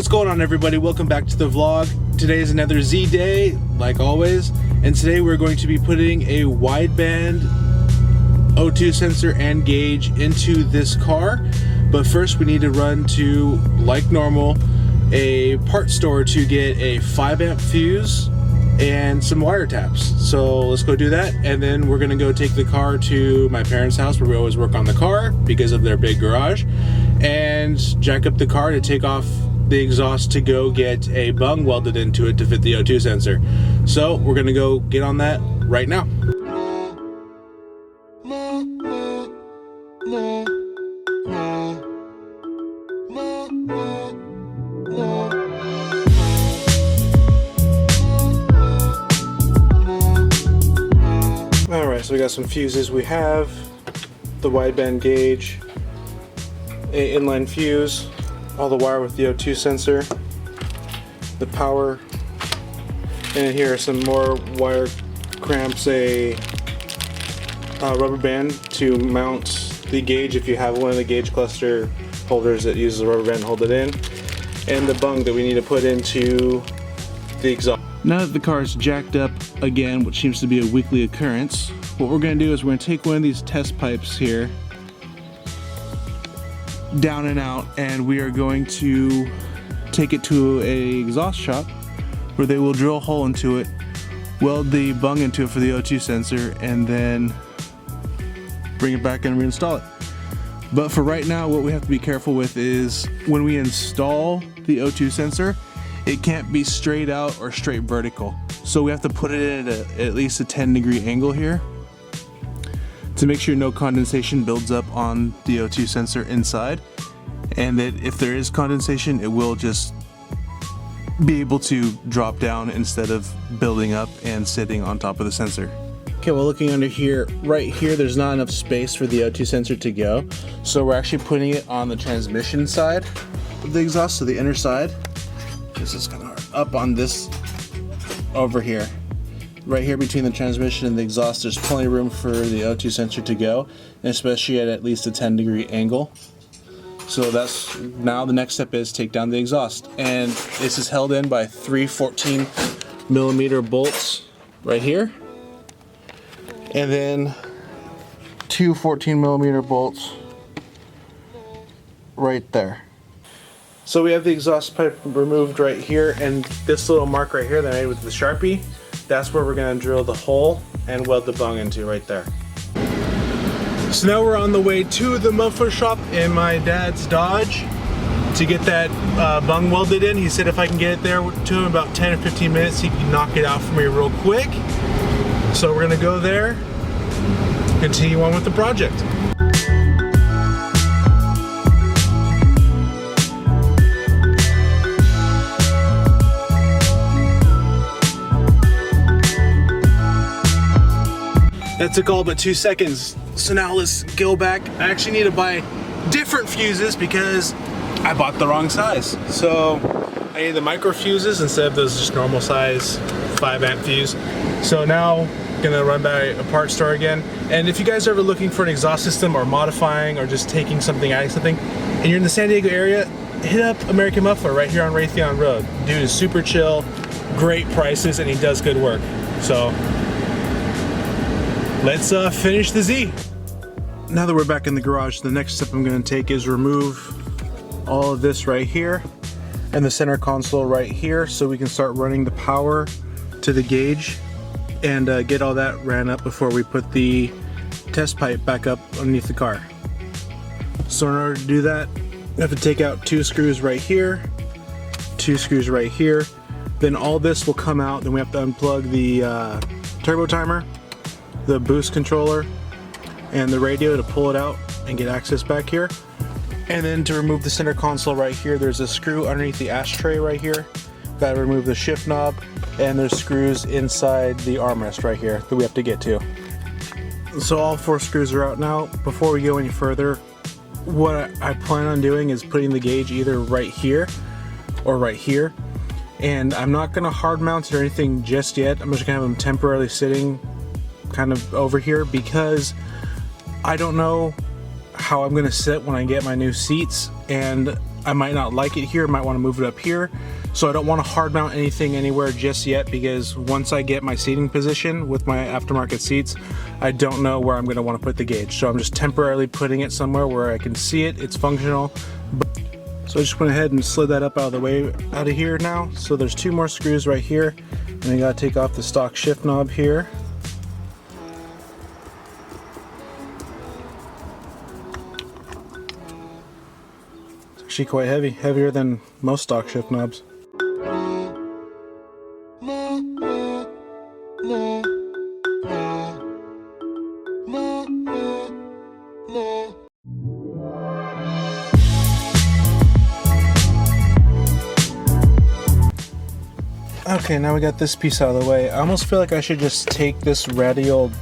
What's going on, everybody? Welcome back to the vlog. Today is another Z day, like always, and today we're going to be putting a wideband O2 sensor and gauge into this car. But first we need to run to, like normal, a parts store to get a 5 amp fuse and some wire taps. So let's go do that, and then we're gonna go take the car to my parents' house where we always work on the car because of their big garage, and jack up the car to take off the exhaust to go get a bung welded into it to fit the O2 sensor. So we're gonna go get on that right now. Alright, so we got some fuses. We have the wideband gauge, a inline fuse, all the wire with the O2 sensor, the power, and here are some more wire clamps, a rubber band to mount the gauge if you have one of the gauge cluster holders that uses a rubber band to hold it in, and the bung that we need to put into the exhaust. Now that the car is jacked up again, which seems to be a weekly occurrence, what we're going to do is we're going to take one of these test pipes here down and out, and we are going to take it to a exhaust shop where they will drill a hole into it, weld the bung into it for the O2 sensor, and then bring it back and reinstall it. But for right now, what we have to be careful with is when we install the O2 sensor, it can't be straight out or straight vertical. So we have to put it in at least a 10-degree angle here to make sure no condensation builds up on the O2 sensor inside, and that if there is condensation, it will just be able to drop down instead of building up and sitting on top of the sensor. Okay, well, looking under here, right here, there's not enough space for the O2 sensor to go, so we're actually putting it on the transmission side of the exhaust, so the inner side. This is kind of hard. Up on this over here. Right here between the transmission and the exhaust, there's plenty of room for the O2 sensor to go, and especially at least a 10-degree angle. So that's, now the next step is take down the exhaust. And this is held in by 3 14mm bolts right here. And then 2 14mm bolts right there. So we have the exhaust pipe removed right here, and this little mark right here that I made with the Sharpie, that's where we're going to drill the hole and weld the bung into right there. So now we're on the way to the muffler shop in my dad's Dodge to get that bung welded in. He said if I can get it there to him about 10 or 15 minutes, he can knock it out for me real quick. So we're going to go there, continue on with the project. That took all but 2 seconds. So now let's go back. I actually need to buy different fuses because I bought the wrong size. So I need the micro fuses instead of those just normal size 5 amp fuse. So now I'm gonna run by a parts store again. And if you guys are ever looking for an exhaust system or modifying or just taking something, adding something, and you're in the San Diego area, hit up American Muffler right here on Raytheon Road. Dude is super chill, great prices, and he does good work. So let's finish the Z. Now that we're back in the garage, the next step I'm going to take is remove all of this right here and the center console right here so we can start running the power to the gauge and get all that ran up before we put the test pipe back up underneath the car. So in order to do that, we have to take out 2 screws right here, 2 screws right here, then all this will come out. Then we have to unplug the turbo timer, the boost controller, and the radio to pull it out and get access back here. And then to remove the center console right here, there's a screw underneath the ashtray right here. Got to remove the shift knob, and there's screws inside the armrest right here that we have to get to. So all 4 screws are out now. Before we go any further, what I plan on doing is putting the gauge either right here or right here. And I'm not going to hard mount it or anything just yet. I'm just going to have them temporarily sitting kind of over here because I don't know how I'm gonna sit when I get my new seats, and I might not like it here, might want to move it up here. So I don't want to hard mount anything anywhere just yet, because once I get my seating position with my aftermarket seats, I don't know where I'm going to want to put the gauge. So I'm just temporarily putting it somewhere where I can see it, it's functional. So I just went ahead and slid that up out of the way out of here now. So there's 2 more screws right here, and I gotta take off the stock shift knob here. It's actually quite heavy, heavier than most stock shift knobs. Okay, now we got this piece out of the way. I almost feel like I should just take this ratty old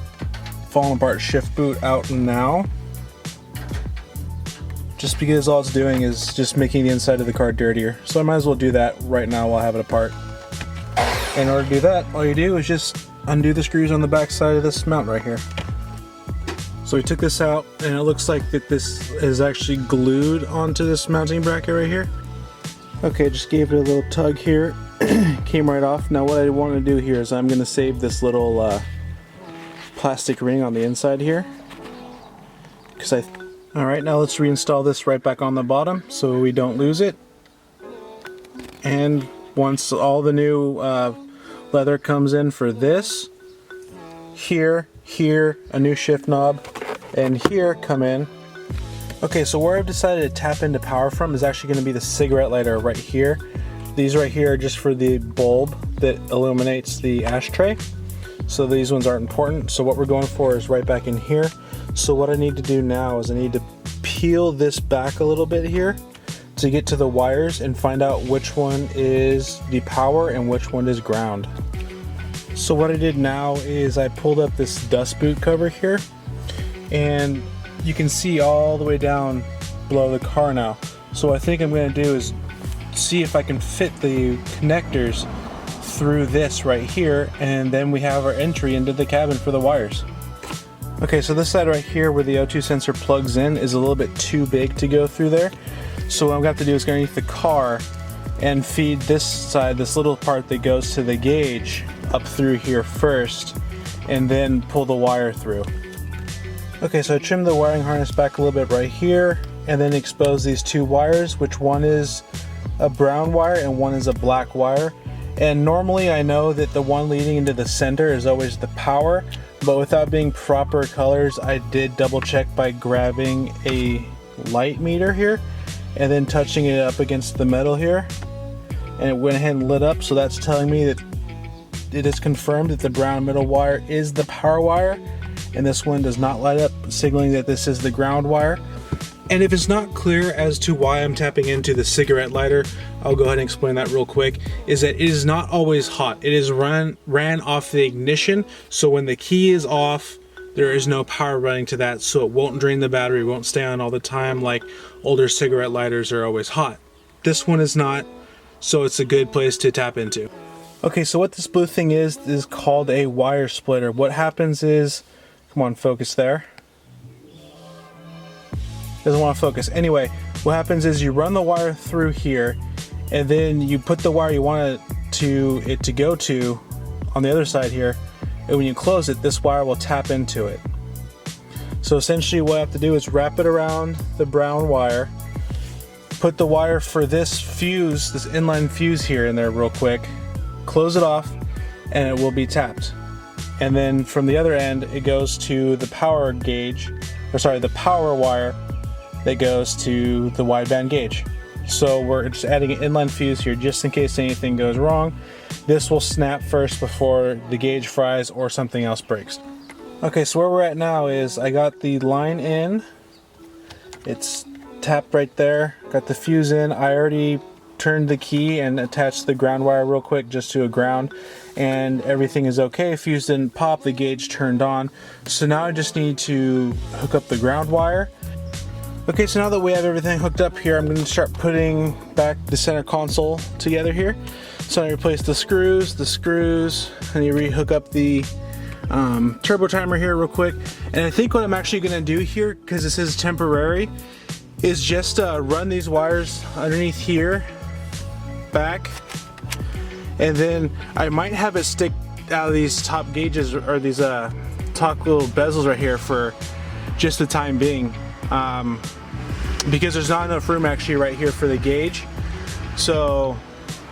fallen apart shift boot out now. Just because all it's doing is just making the inside of the car dirtier. So I might as well do that right now while I have it apart. In order to do that, all you do is just undo the screws on the back side of this mount right here. So we took this out, and it looks like that this is actually glued onto this mounting bracket right here. Okay, just gave it a little tug here. Came right off. Now what I want to do here is I'm going to save this little plastic ring on the inside here. Alright, now let's reinstall this right back on the bottom so we don't lose it. And once all the new leather comes in for this, here, a new shift knob, and here come in. Okay, so where I've decided to tap into power from is actually going to be the cigarette lighter right here. These right here are just for the bulb that illuminates the ashtray. So these ones aren't important. So what we're going for is right back in here. So what I need to do now is I need to peel this back a little bit here to get to the wires and find out which one is the power and which one is ground. So what I did now is I pulled up this dust boot cover here, and you can see all the way down below the car now. So what I think I'm going to do is see if I can fit the connectors through this right here, and then we have our entry into the cabin for the wires. Okay, so this side right here where the O2 sensor plugs in is a little bit too big to go through there. So what I'm going to have to do is go underneath the car and feed this side, this little part that goes to the gauge, up through here first, and then pull the wire through. Okay, so I trimmed the wiring harness back a little bit right here, and then expose these 2 wires, which one is a brown wire and one is a black wire. And normally I know that the one leading into the center is always the power, but without being proper colors, I did double check by grabbing a light meter here and then touching it up against the metal here, and it went ahead and lit up. So that's telling me that it is confirmed that the brown middle wire is the power wire, and this one does not light up, signaling that this is the ground wire. And if it's not clear as to why I'm tapping into the cigarette lighter, I'll go ahead and explain that real quick, is that it is not always hot. It is ran off the ignition, so when the key is off, there is no power running to that, so it won't drain the battery, won't stay on all the time like older cigarette lighters are always hot. This one is not, so it's a good place to tap into. Okay, so what this blue thing is called a wire splitter. What happens is, come on, focus there. Doesn't want to focus. Anyway, what happens is you run the wire through here, and then you put the wire you want it to go to on the other side here, and when you close it, this wire will tap into it. So essentially what I have to do is wrap it around the brown wire, put the wire for this fuse, this inline fuse here in there real quick, close it off, and it will be tapped. And then from the other end, it goes to the power gauge, or sorry, the power wire that goes to the wideband gauge. So we're just adding an inline fuse here just in case anything goes wrong. This will snap first before the gauge fries or something else breaks. Okay, so where we're at now is I got the line in. It's tapped right there. Got the fuse in. I already turned the key and attached the ground wire real quick just to a ground, and everything is okay. Fuse didn't pop, the gauge turned on. So now I just need to hook up the ground wire. Okay, so now that we have everything hooked up here, I'm going to start putting back the center console together here. So I replace the screws, and you rehook up the turbo timer here real quick. And I think what I'm actually going to do here, because this is temporary, is just run these wires underneath here, back, and then I might have it stick out of these top gauges or these top little bezels right here for just the time being, because there's not enough room actually right here for the gauge. So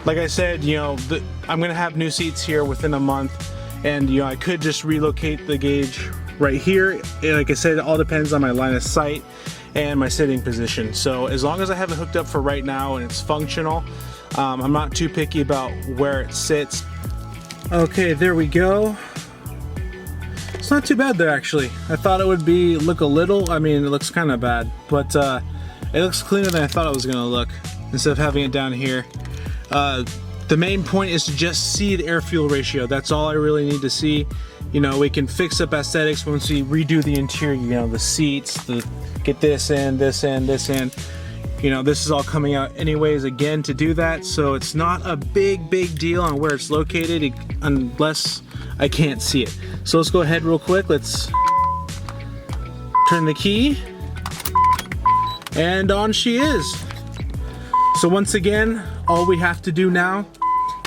like I said, you know, I'm gonna have new seats here within a month, and you know, I could just relocate the gauge right here. And like I said, it all depends on my line of sight and my sitting position. So as long as I have it hooked up for right now and it's functional, I'm not too picky about where it sits. Okay, there we go. It's not too bad there actually. I thought it would look a little, I mean, it looks kind of bad, but it looks cleaner than I thought it was gonna look instead of having it down here. The main point is to just see the air-fuel ratio. That's all I really need to see. You know, we can fix up aesthetics once we redo the interior, you know, the seats, get this in, this in, this in. You know, this is all coming out anyways again to do that, so it's not a big deal on where it's located unless I can't see it. So let's go ahead real quick, let's turn the key, and on she is. So once again, all we have to do now,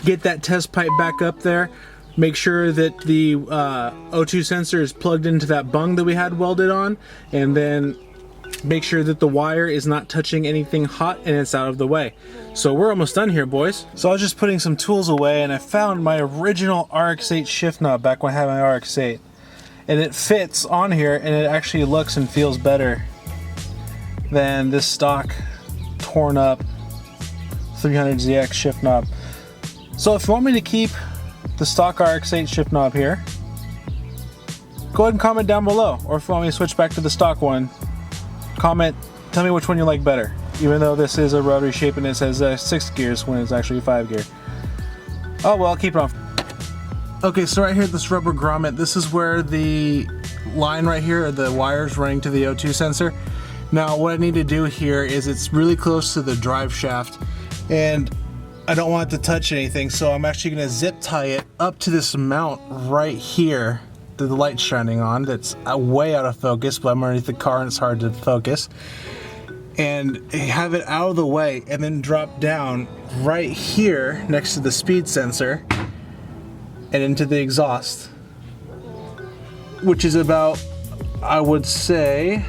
get that test pipe back up there, make sure that the O2 sensor is plugged into that bung that we had welded on, and then make sure that the wire is not touching anything hot and it's out of the way. So we're almost done here, boys. So I was just putting some tools away and I found my original RX-8 shift knob back when I had my RX-8. And it fits on here, and it actually looks and feels better than this stock torn up 300ZX shift knob. So if you want me to keep the stock RX-8 shift knob here, go ahead and comment down below. Or if you want me to switch back to the stock one, comment, tell me which one you like better. Even though this is a rotary shape and it says 6 gears when it's actually 5 gear. Oh well, keep it on. Okay, so right here, this rubber grommet, this is where the line right here, the wires running to the O2 sensor. Now what I need to do here is it's really close to the drive shaft, and I don't want it to touch anything, so I'm actually going to zip tie it up to this mount right here that the light's shining on. That's way out of focus, but I'm underneath the car and it's hard to focus. And have it out of the way, and then drop down right here next to the speed sensor and into the exhaust, which is about, I would say,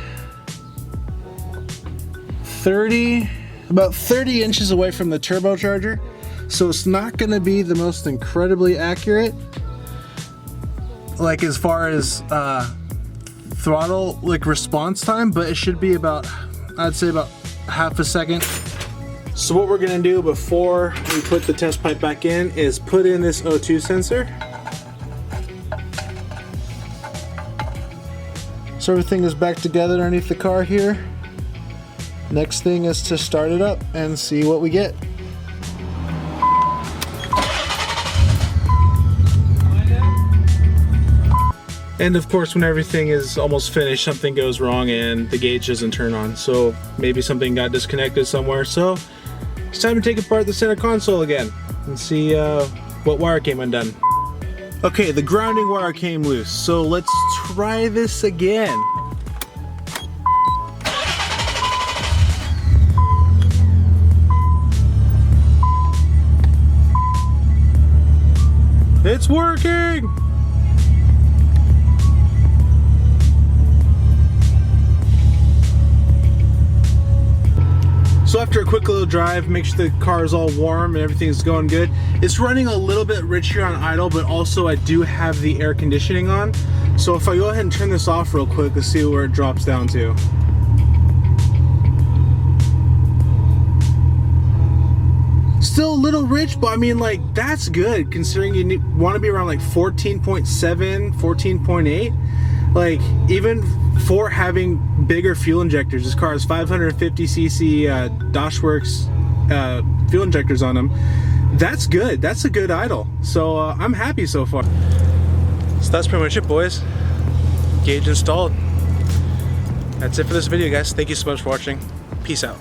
about 30 inches away from the turbocharger. So it's not going to be the most incredibly accurate, like as far as throttle like response time, but it should be about, I'd say about half a second. So what we're going to do before we put the test pipe back in is put in this O2 sensor. So everything is back together underneath the car here. Next thing is to start it up and see what we get. And of course, when everything is almost finished, something goes wrong and the gauge doesn't turn on. So maybe something got disconnected somewhere. So it's time to take apart the center console again and see what wire came undone. Okay, the grounding wire came loose. So let's try this again. It's working! So after a quick little drive, make sure the car is all warm and everything's going good. It's running a little bit rich here on idle, but also I do have the air conditioning on. So if I go ahead and turn this off real quick, let's see where it drops down to. Still a little rich, but I mean, like, that's good considering you want to be around like 14.7, 14.8. Like, even for having bigger fuel injectors, this car has 550cc Dashworks fuel injectors on them. That's good. That's a good idle. So I'm happy so far. So that's pretty much it, boys. Gauge installed. That's it for this video, guys. Thank you so much for watching. Peace out.